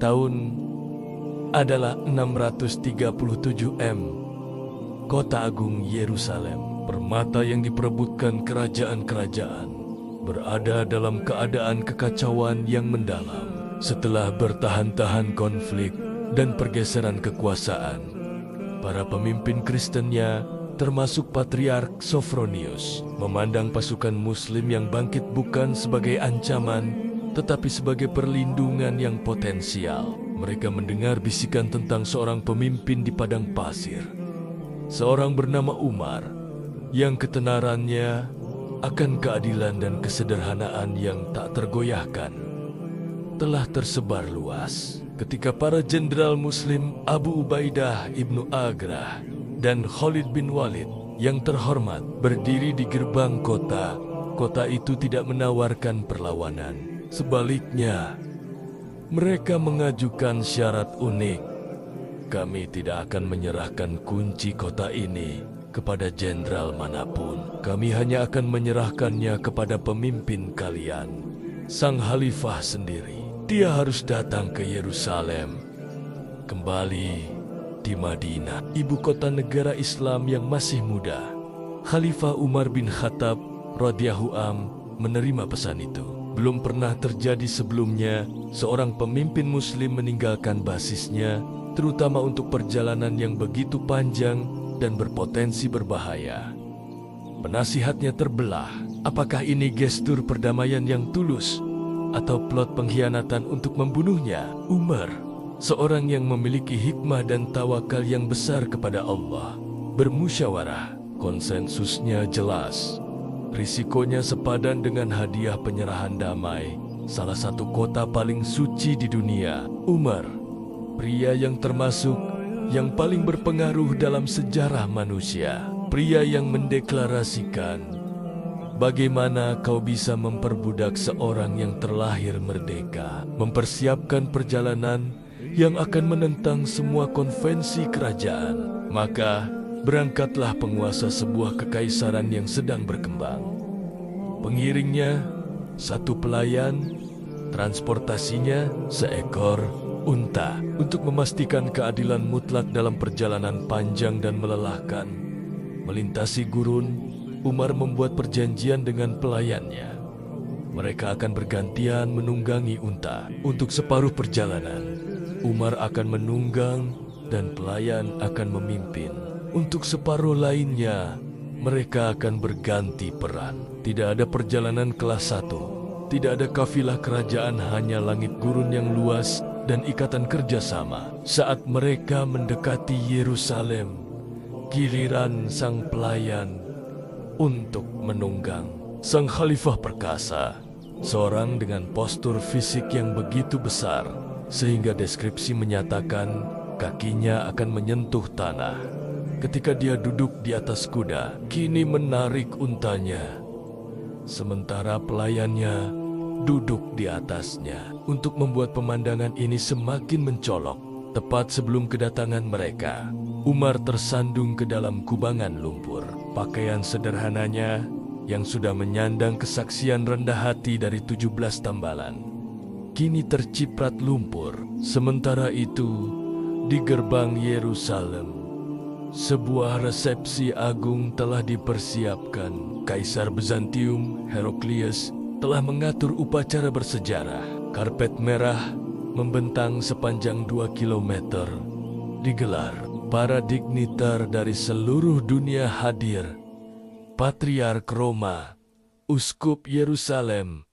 tahun adalah 637 M. Kota Agung Yerusalem, permata yang diperebutkan kerajaan-kerajaan, berada dalam keadaan kekacauan yang mendalam setelah bertahan-tahan konflik dan pergeseran kekuasaan. Para pemimpin Kristennya, termasuk Patriark Sophronius, memandang pasukan Muslim yang bangkit bukan sebagai ancaman, tetapi sebagai perlindungan yang potensial. Mereka mendengar bisikan tentang seorang pemimpin di padang pasir, seorang bernama Umar, yang ketenarannya akan keadilan dan kesederhanaan yang tak tergoyahkan telah tersebar luas. Ketika para jenderal Muslim Abu Ubaidah ibnu Agrah dan Khalid bin Walid yang terhormat berdiri di gerbang kota, kota itu tidak menawarkan perlawanan. Sebaliknya, mereka mengajukan syarat unik. Kami tidak akan menyerahkan kunci kota ini kepada jenderal manapun. Kami hanya akan menyerahkannya kepada pemimpin kalian, sang khalifah sendiri. Dia harus datang ke Yerusalem, kembali di Madinah, ibu kota negara Islam yang masih muda. Khalifah Umar bin Khattab radhiyallahu anhu menerima pesan itu. Belum pernah terjadi sebelumnya seorang pemimpin Muslim meninggalkan basisnya, terutama untuk perjalanan yang begitu panjang dan berpotensi berbahaya. Penasihatnya terbelah. Apakah ini gestur perdamaian yang tulus atau plot pengkhianatan untuk membunuhnya? Umar, seorang yang memiliki hikmah dan tawakal yang besar kepada Allah, bermusyawarah. Konsensusnya jelas. Risikonya sepadan dengan hadiah penyerahan damai salah satu kota paling suci di dunia. Umar, pria yang termasuk yang paling berpengaruh dalam sejarah manusia, pria yang mendeklarasikan, bagaimana kau bisa memperbudak seorang yang terlahir merdeka, mempersiapkan perjalanan yang akan menentang semua konvensi kerajaan. Maka berangkatlah penguasa sebuah kekaisaran yang sedang berkembang. Pengiringnya, satu pelayan, transportasinya, seekor unta. Untuk memastikan keadilan mutlak dalam perjalanan panjang dan melelahkan, melintasi gurun, Umar membuat perjanjian dengan pelayannya. Mereka akan bergantian menunggangi unta. Untuk separuh perjalanan, Umar akan menunggang dan pelayan akan memimpin. Untuk separuh lainnya, mereka akan berganti peran. Tidak ada perjalanan kelas satu. Tidak ada kafilah kerajaan, hanya langit gurun yang luas dan ikatan kerjasama. Saat mereka mendekati Yerusalem, giliran sang pelayan untuk menunggang. Sang khalifah perkasa, seorang dengan postur fisik yang begitu besar, sehingga deskripsi menyatakan kakinya akan menyentuh tanah. Ketika dia duduk di atas kuda, kini menarik untanya, sementara pelayannya duduk di atasnya. Untuk membuat pemandangan ini semakin mencolok, tepat sebelum kedatangan mereka, Umar tersandung ke dalam kubangan lumpur. Pakaian sederhananya yang sudah menyandang kesaksian rendah hati dari 17 tambalan, kini terciprat lumpur. Sementara itu, di gerbang Yerusalem, sebuah resepsi agung telah dipersiapkan. Kaisar Bizantium, Heraklius, telah mengatur upacara bersejarah. Karpet merah membentang sepanjang 2 kilometer digelar. Para dignitar dari seluruh dunia hadir. Patriark Roma, Uskup Yerusalem,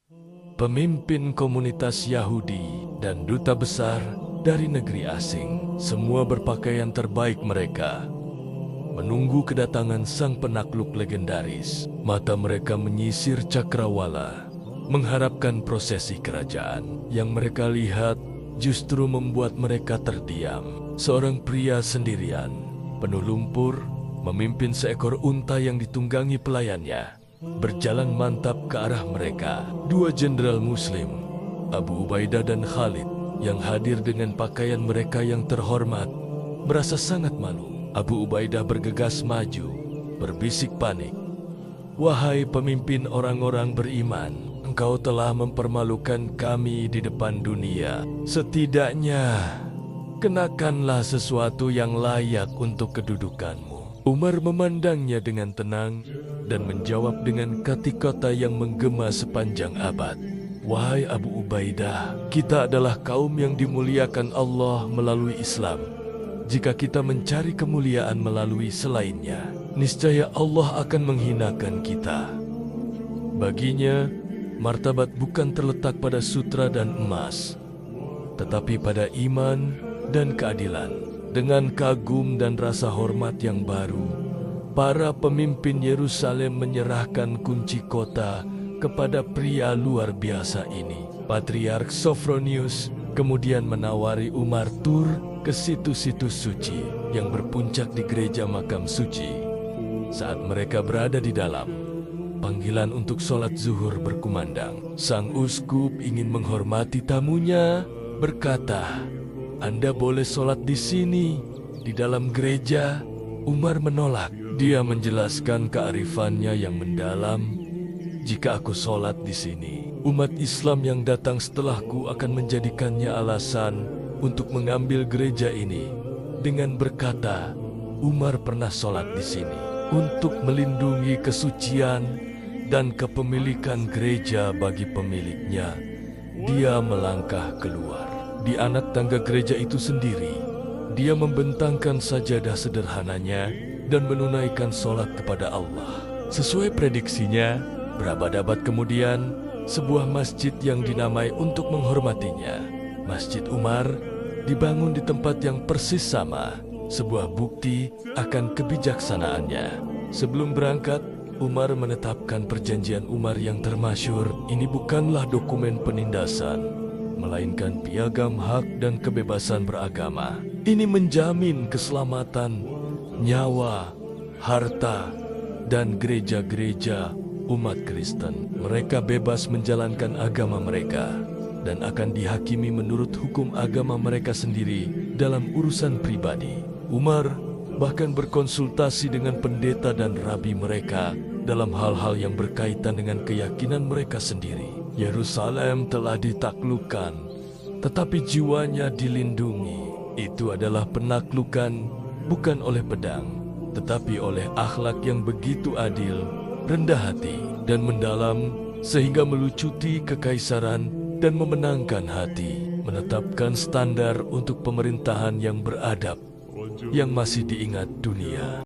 pemimpin komunitas Yahudi, dan duta besar dari negeri asing. Semua berpakaian terbaik mereka, menunggu kedatangan sang penakluk legendaris. Mata mereka menyisir cakrawala, mengharapkan prosesi kerajaan. Yang mereka lihat justru membuat mereka terdiam. Seorang pria sendirian, penuh lumpur, memimpin seekor unta yang ditunggangi pelayannya, berjalan mantap ke arah mereka. Dua jenderal Muslim, Abu Ubaidah dan Khalid, yang hadir dengan pakaian mereka yang terhormat, merasa sangat malu. Abu Ubaidah bergegas maju, berbisik panik, "Wahai pemimpin orang-orang beriman, engkau telah mempermalukan kami di depan dunia. Setidaknya, kenakanlah sesuatu yang layak untuk kedudukanmu. Umar memandangnya dengan tenang dan menjawab dengan kata-kata yang menggema sepanjang abad. Wahai Abu Ubaidah, kita adalah kaum yang dimuliakan Allah melalui Islam. Jika kita mencari kemuliaan melalui selainnya, niscaya Allah akan menghinakan kita. Baginya, martabat bukan terletak pada sutra dan emas, tetapi pada iman dan keadilan. Dengan kagum dan rasa hormat yang baru, para pemimpin Yerusalem menyerahkan kunci kota kepada pria luar biasa ini. Patriark Sophronius kemudian menawari Umar tur ke situs-situs suci yang berpuncak di gereja makam suci. Saat mereka berada di dalam, panggilan untuk sholat zuhur berkumandang. Sang uskup ingin menghormati tamunya, berkata, "Anda boleh sholat di sini, di dalam gereja." Umar menolak. Dia menjelaskan kearifannya yang mendalam. Jika aku sholat di sini, umat Islam yang datang setelahku akan menjadikannya alasan untuk mengambil gereja ini. Dengan berkata, Umar pernah sholat di sini untuk melindungi kesucian dan kepemilikan gereja bagi pemiliknya. Dia melangkah keluar. Di anak tangga gereja itu sendiri, dia membentangkan sajadah sederhananya dan menunaikan sholat kepada Allah. Sesuai prediksinya, berabad-abad kemudian, sebuah masjid yang dinamai untuk menghormatinya, Masjid Umar, dibangun di tempat yang persis sama, sebuah bukti akan kebijaksanaannya. Sebelum berangkat, Umar menetapkan perjanjian Umar yang termasyhur. Ini bukanlah dokumen penindasan, melainkan piagam hak dan kebebasan beragama. Ini menjamin keselamatan, nyawa, harta, dan gereja-gereja umat Kristen. Mereka bebas menjalankan agama mereka dan akan dihakimi menurut hukum agama mereka sendiri dalam urusan pribadi. Umar bahkan berkonsultasi dengan pendeta dan rabi mereka dalam hal-hal yang berkaitan dengan keyakinan mereka sendiri. Yerusalem telah ditaklukkan, tetapi jiwanya dilindungi. Itu adalah penaklukan bukan oleh pedang, tetapi oleh akhlak yang begitu adil, rendah hati, dan mendalam, sehingga melucuti kekaisaran dan memenangkan hati, menetapkan standar untuk pemerintahan yang beradab, yang masih diingat dunia.